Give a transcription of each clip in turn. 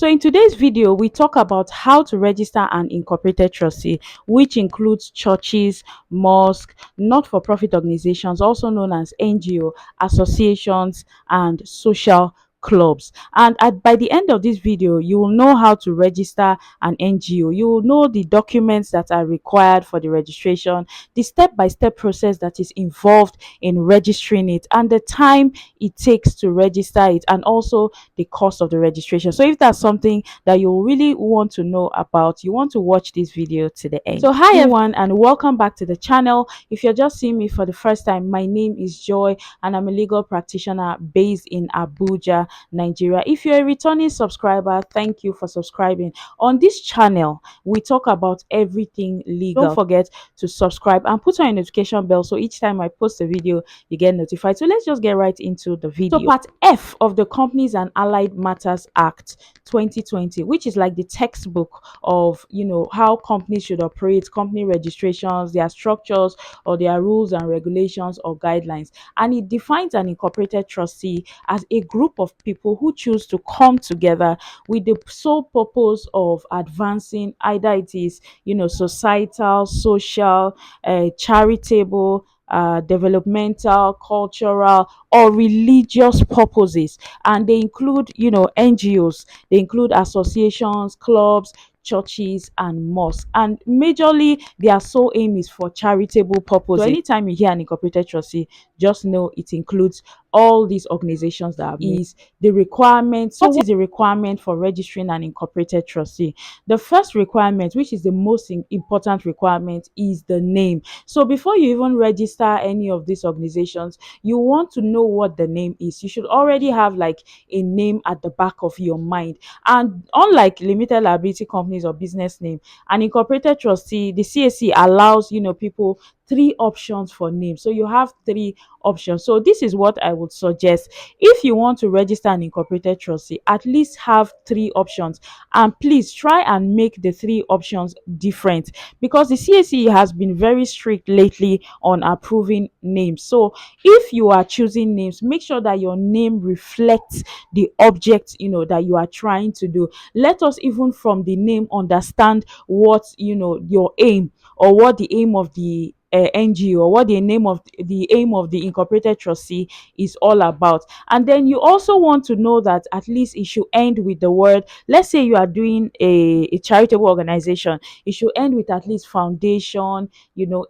So in today's video, we talk about how to register an incorporated trustee, which includes churches, mosques, not-for-profit organizations, also known as NGO, associations, and social clubs. And by the end of this video, you will know how to register an NGO. You will know the documents that are required for the registration, the step-by-step process that is involved in registering it, and the time it takes to register it, and also the cost of the registration. So if that's something that you really want to know about, you want to watch this video to the end. So hi everyone, and welcome back to the channel. If you're just seeing me for the first time, my name is Joy and I'm a legal practitioner based in Abuja, Nigeria. If you're a returning subscriber, thank you for subscribing. On this channel, we talk about everything legal. Don't forget to subscribe and put on your notification bell so each time I post a video, you get notified. So let's just get right into the video. So part F of the Companies and Allied Matters Act 2020, which is like the textbook of, how companies should operate, company registrations, their structures, or their rules and regulations or guidelines. And it defines an incorporated trustee as a group of people who choose to come together with the sole purpose of advancing either it is, societal, social, charitable, developmental, cultural, or religious purposes. And they include, NGOs, they include associations, clubs, churches, and mosques. And majorly, their sole aim is for charitable purposes. So anytime you hear an incorporated trustee, just know it includes all these organizations that is the requirement. So what is the requirement for registering an incorporated trustee? The first requirement, which is the most important requirement, is the name. So before you even register any of these organizations, you want to know what the name is. You should already have like a name at the back of your mind. And unlike limited liability companies or business name, an incorporated trustee, the CAC allows, people three options for name. So you have three options. So this is what I would suggest. If you want to register an incorporated trustee, at least have three options, and please try and make the three options different, because the CAC has been very strict lately on approving names. So if you are choosing names, make sure that your name reflects the object that you are trying to do. Let us even from the name understand what your aim, or what the aim of the NGO, or what the aim of the incorporated trustee is all about. And then you also want to know that at least it should end with the word. Let's say you are doing a charitable organization, it should end with at least foundation,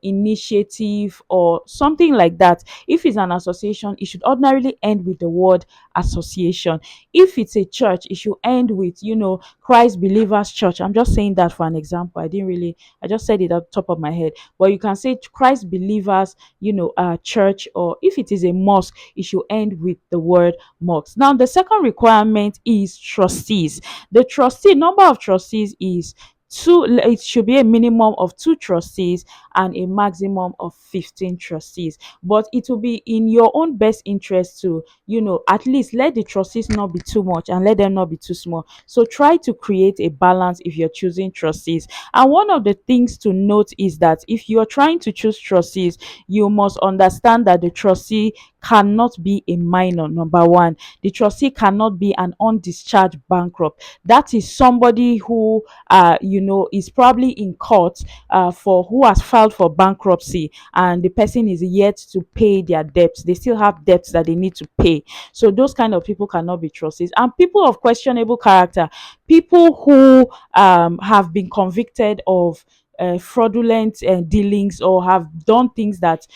initiative, or something like that. If it's an association, it should ordinarily end with the word association. If it's a church, it should end with Christ Believers Church. I'm just saying that for an example. I just said it at the top of my head, but you can say Christ Believers church. Or if it is a mosque, it should end with the word mosque. Now the second requirement is trustees. The trustee number of trustees is two. It should be a minimum of 2 trustees and a maximum of 15 trustees. But it will be in your own best interest to at least let the trustees not be too much and let them not be too small. So try to create a balance if you're choosing trustees. And one of the things to note is that if you're trying to choose trustees, you must understand that the trustee cannot be a minor. Number one, the trustee cannot be an undischarged bankrupt. That is somebody who is probably in court for who has filed for bankruptcy, and the person is yet to pay their debts. They still have debts that they need to pay. So those kind of people cannot be trustees. And people of questionable character, people who have been convicted of fraudulent dealings, or have done things that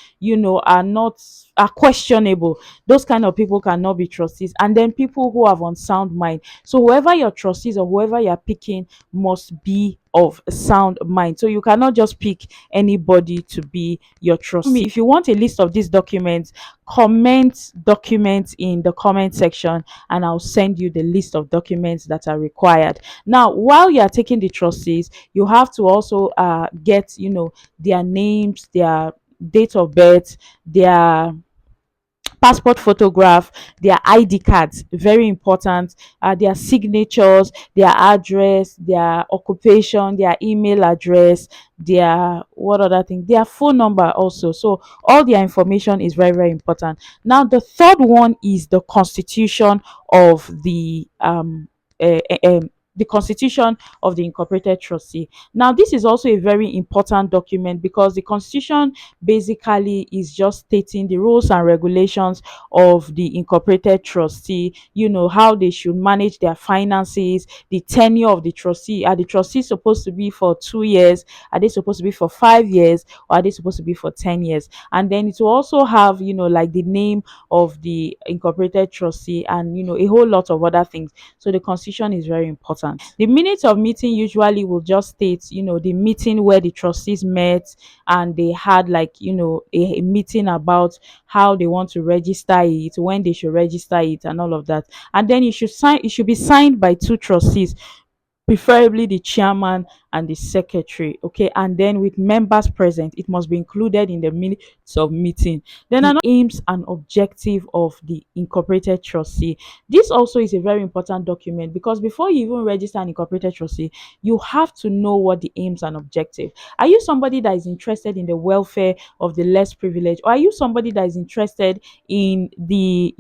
are questionable, those kind of people cannot be trustees. And then people who have unsound mind. So whoever your trustees or whoever you're picking must be of sound mind. So you cannot just pick anybody to be your trustee. If you want a list of these documents, comment documents in the comment section and I'll send you the list of documents that are required. Now while you are taking the trustees, you have to also get their names, their date of birth, their passport photograph, their ID cards, very important, their signatures, their address, their occupation, their email address, their what other thing, their phone number also. So all their information is very, very important. Now the third one is the constitution of the the constitution of the incorporated trustee. Now, this is also a very important document because the constitution basically is just stating the rules and regulations of the incorporated trustee, how they should manage their finances, the tenure of the trustee. Are the trustees supposed to be for 2 years? Are they supposed to be for 5 years? Or are they supposed to be for 10 years? And then it will also have, like the name of the incorporated trustee and, a whole lot of other things. So the constitution is very important. The minutes of meeting usually will just state, the meeting where the trustees met and they had like, a meeting about how they want to register it, when they should register it and all of that. And then it should be signed by two trustees, preferably the chairman and the secretary. Okay, and then with members present, it must be included in the minutes of meeting. Then another aims and objective of the incorporated trustee. This also is a very important document because before you even register an incorporated trustee, you have to know what the aims and objective. Are you somebody that is interested in the welfare of the less privileged, or are you somebody that is interested in the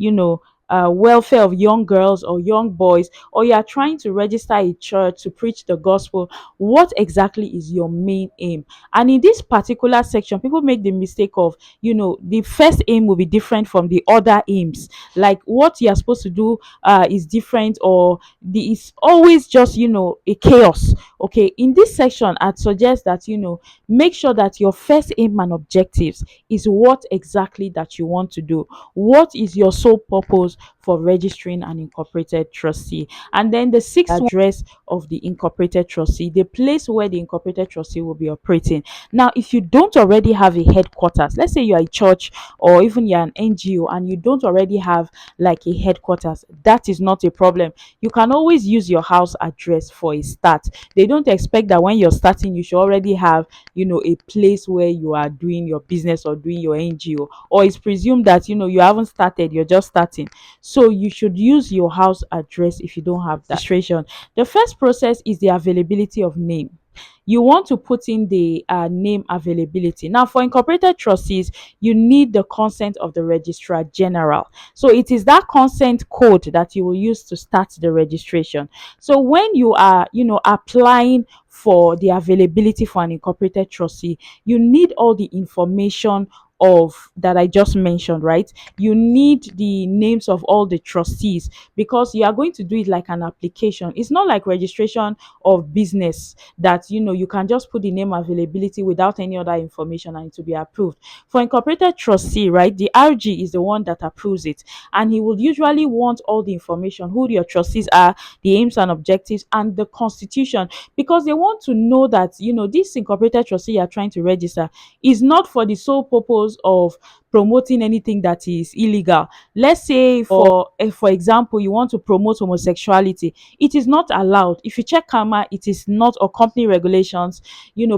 welfare of young girls or young boys, or you are trying to register a church to preach the gospel? What exactly is your main aim? And in this particular section, people make the mistake of, the first aim will be different from the other aims. Like what you are supposed to do is different, or it's always just, a chaos. Okay, in this section, I'd suggest that, make sure that your first aim and objectives is what exactly that you want to do. What is your sole purpose for registering an incorporated trustee? And then the sixth address of the incorporated trustee, the place where the incorporated trustee will be operating. Now, if you don't already have a headquarters, let's say you are a church or even you're an NGO and you don't already have like a headquarters, that is not a problem. You can always use your house address for a start. They don't expect that when you're starting, you should already have, a place where you are doing your business or doing your NGO, or it's presumed that, you haven't started, you're just starting. So you should use your house address if you don't have that. Registration. The first process is the availability of name. You want to put in the name availability. Now, for incorporated trustees, you need the consent of the registrar general. So it is that consent code that you will use to start the registration. So when you are, applying for the availability for an incorporated trustee, you need all the information of that I just mentioned, right? You need the names of all the trustees because you are going to do it like an application. It's not like registration of business that, you can just put the name availability without any other information and it will be approved. For incorporated trustee, right, the RG is the one that approves it, and he will usually want all the information, who your trustees are, the aims and objectives, and the constitution, because they want to know that, this incorporated trustee you are trying to register is not for the sole purpose of promoting anything that is illegal. Let's say for example, you want to promote homosexuality, it is not allowed. If you check karma, it is not, or company regulations,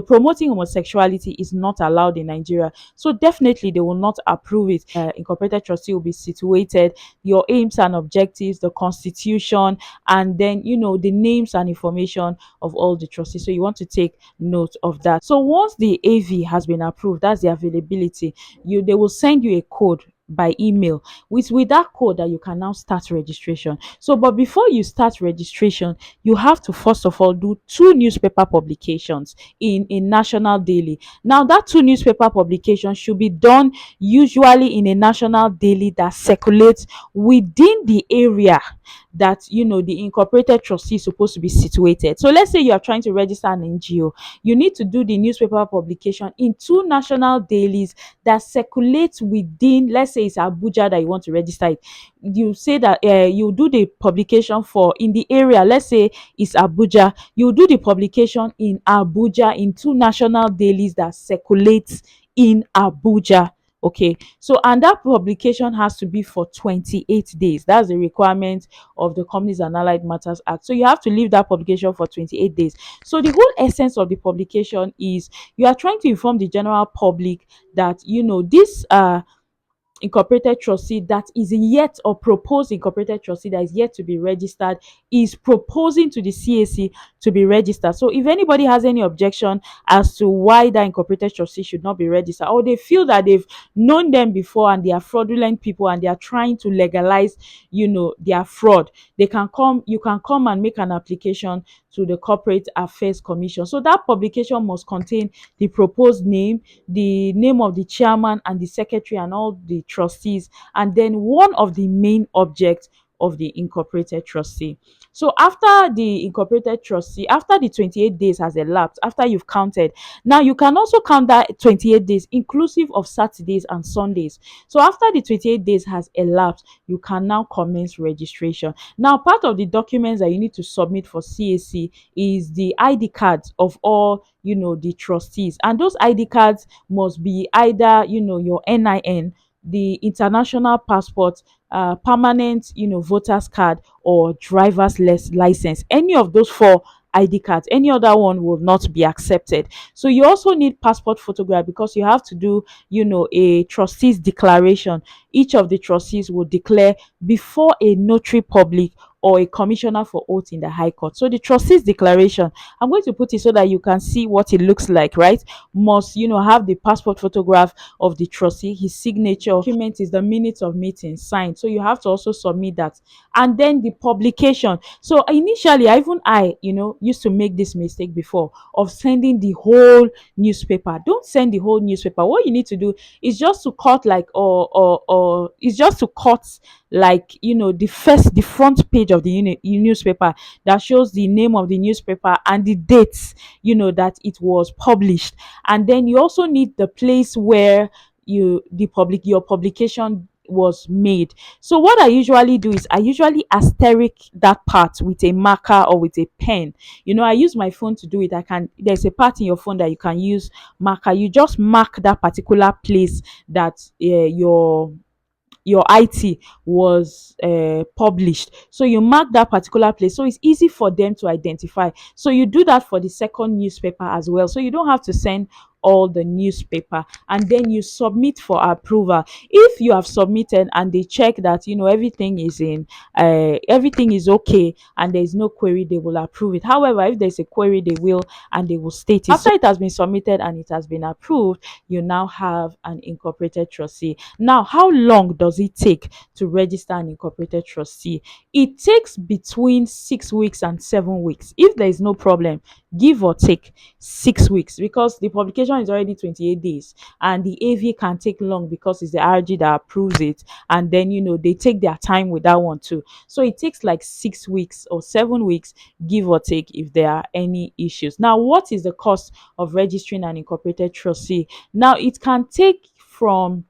promoting homosexuality is not allowed in Nigeria. So definitely they will not approve it. Incorporated trustee will be situated, your aims and objectives, the constitution, and then, the names and information of all the trustees. So you want to take note of that. So once the AV has been approved, that's the availability, they will send you a code by email. With that code that you can now start registration. So but before you start registration, you have to first of all do two newspaper publications in a national daily. Now that two newspaper publications should be done usually in a national daily that circulates within the area that, the incorporated trustee is supposed to be situated. So let's say you are trying to register an NGO, you need to do the newspaper publication in two national dailies that circulates within, let's say it's Abuja that you want to register it. You say that you do the publication for in the area, let's say it's Abuja, you do the publication in Abuja in two national dailies that circulates in Abuja. Okay, so and that publication has to be for 28 days. That's the requirement of the Companies and Allied Matters Act. So you have to leave that publication for 28 days. So the whole essence of the publication is you are trying to inform the general public that, this incorporated trustee that is yet, or proposed incorporated trustee that is yet to be registered, is proposing to the CAC to be registered. So if anybody has any objection as to why that incorporated trustee should not be registered, or they feel that they've known them before and they are fraudulent people and they are trying to legalize, their fraud, you can come and make an application to the Corporate Affairs Commission. So that publication must contain the proposed name, the name of the chairman and the secretary and all the trustees, and then one of the main objects of the incorporated trustee. So after the incorporated trustee, after the 28 days has elapsed, after you've counted, now you can also count that 28 days inclusive of Saturdays and Sundays. So after the 28 days has elapsed, you can now commence registration. Now, part of the documents that you need to submit for CAC is the ID cards of all, the trustees, and those ID cards must be either, your NIN, the international passport, permanent, voters card, or driver's license. Any of those four ID cards, any other one will not be accepted. So you also need passport photograph, because you have to do, a trustees declaration. Each of the trustees will declare before a notary public or a commissioner for oath in the High Court. So the trustees declaration, I'm going to put it so that you can see what it looks like, right? Must, have the passport photograph of the trustee, his signature. Document is the minutes of meeting signed. So you have to also submit that. And then the publication. So initially, used to make this mistake before of sending the whole newspaper. Don't send the whole newspaper. What you need to do is just to cut like, or it's just to cut like, the front page of the newspaper that shows the name of the newspaper and the dates, that it was published. And then you also need the place where your publication was made. So what I usually do is I usually asterisk that part with a marker or with a pen. I use my phone to do it. There's a part in your phone that you can use marker. You just mark that particular place that your IT was published. So you mark that particular place. So it's easy for them to identify. So you do that for the second newspaper as well. So you don't have to send all the newspaper, and then you submit for approval. If you have submitted and they check that everything is okay and there is no query, they will approve it. However, if there's a query, they will, and they will state it. After it has been submitted and it has been approved, you now have an incorporated trustee. Now, how long does it take to register an incorporated trustee? It takes between 6 weeks and 7 weeks. If there is no problem, give or take 6 weeks, because the publication is already 28 days and the AV can take long because it's the RG that approves it, and then they take their time with that one too. So it takes like 6 weeks or 7 weeks, give or take, if there are any issues. Now, what is the cost of registering an incorporated trustee? Now, it can take from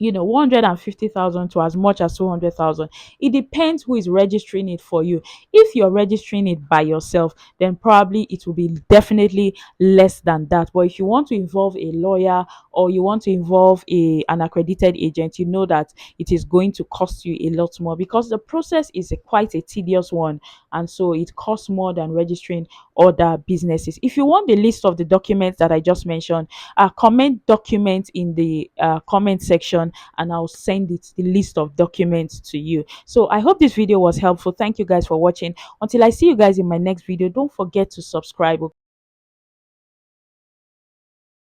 150,000 to as much as 200,000. It depends who is registering it for you. If you're registering it by yourself, then probably it will be definitely less than that. But if you want to involve a lawyer or you want to involve an accredited agent, you know that it is going to cost you a lot more, because the process is quite a tedious one, and so it costs more than registering other businesses. If you want the list of the documents that I just mentioned, comment document in the comment section, and I'll send it the list of documents to you. So I hope this video was helpful. Thank you guys for watching. Until I see you guys in my next video, don't forget to subscribe.